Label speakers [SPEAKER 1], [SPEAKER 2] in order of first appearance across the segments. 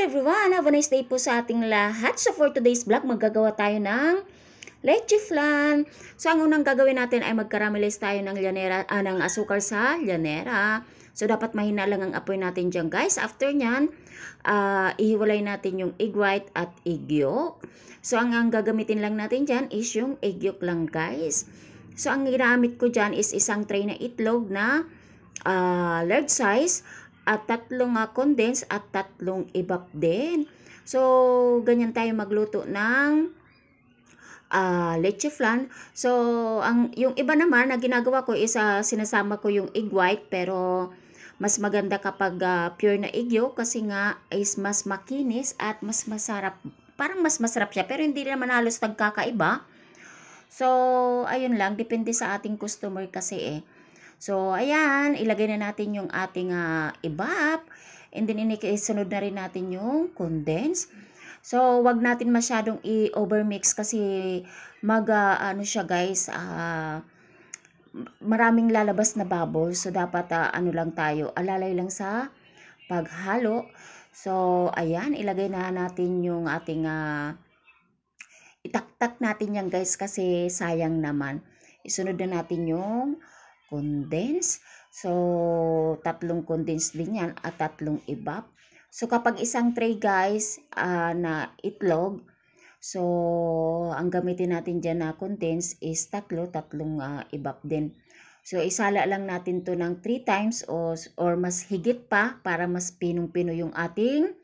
[SPEAKER 1] everyone! Have a nice day po sa ating lahat. So for today's vlog, maggagawa tayo ng leche flan. So ang unang gagawin natin ay mag-caramelize tayo ng ng asukal sa llanera. So dapat mahina lang ang apoy natin dyan guys. After nyan, ihiwalay natin yung egg white at egg yolk. So ang gagamitin lang natin dyan is yung egg yolk lang guys. So ang ginamit ko dyan is isang tray na itlog na large size at 3 condensed at 3 ibap din. So, ganyan tayo magluto ng leche flan. So, yung iba naman na ginagawa ko is sinasama ko yung egg white pero mas maganda kapag pure na egg yolk kasi nga is mas makinis at mas masarap. Parang mas masarap siya pero hindi naman halos nagkakaiba. So, ayun lang. Depende sa ating customer kasi eh. So, ayan, ilagay na natin yung ating ibap. And then, isunod na rin natin yung condense. So, wag natin masyadong i-overmix kasi ano siya guys, maraming lalabas na bubbles. So, dapat lang tayo, alalay lang sa paghalo. So, ayan, ilagay na natin yung ating, itaktak natin yan guys kasi sayang naman. Isunod na natin yung condense. So, 3 condense din yan at 3 ibap. So, kapag isang tray guys na itlog, so, ang gamitin natin dyan na condense is 3 ibap din. So, isala lang natin to ng 3 times or mas higit pa para mas pinong-pino yung ating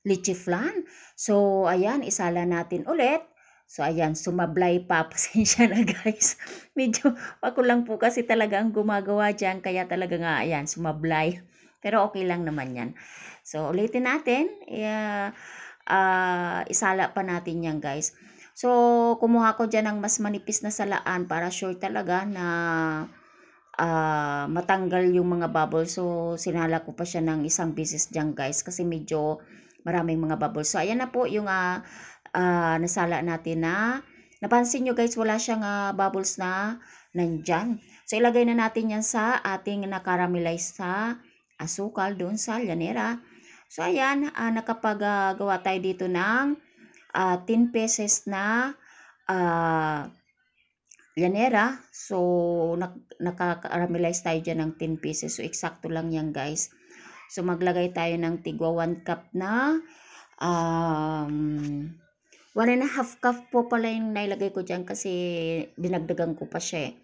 [SPEAKER 1] leche flan. So, ayan, isala natin ulit. So, ayan, sumablay pa. Pasensya na, guys. Medyo, ako lang po kasi talaga ang gumagawa dyan. Kaya talaga nga, ayan, sumablay. Pero okay lang naman yan. So, ulitin natin. Isala pa natin yan, guys. So, kumuha ko dyan ng mas manipis na salaan para sure talaga na matanggal yung mga bubbles. So, sinala ko pa siya ng isang beses dyan, guys. Kasi medyo maraming mga bubbles. So, ayan na po yung nasala natin na napansin nyo guys wala siyang bubbles na nandyan. So ilagay na natin yan sa ating nakaramelize sa asukal doon sa llanera. So ayan, nakapagawa tayo dito ng 10 pieces na llanera. So nakakaramelize tayo dyan ng 10 pieces. So eksakto lang yan guys. So maglagay tayo ng tigwa 1 cup na 1.5 cup po pala yung nailagay ko dyan kasi dinagdagan ko pa siya eh.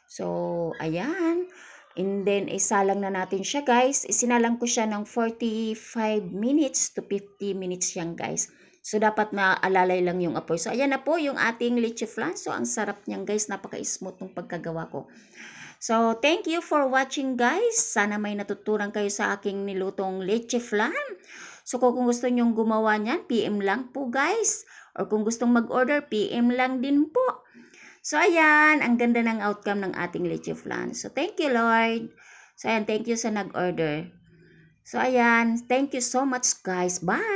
[SPEAKER 1] So, ayan. And then, isalang na natin siya guys. Isinalang ko siya ng 45 minutes to 50 minutes yan guys. So, dapat maalalay lang yung apoy. So, ayan na po yung ating leche flan. So, ang sarap niyan guys. Napaka-smooth ng pagkagawa ko. So, thank you for watching guys. Sana may natutunan kayo sa aking nilutong leche flan. So, kung gusto nyong gumawa niyan, PM lang po guys. Or kung gustong mag-order, PM lang din po. So, ayan. Ang ganda ng outcome ng ating leche flan. So, thank you, Lord. So, ayan. Thank you sa nag-order. So, ayan. Thank you so much, guys. Bye!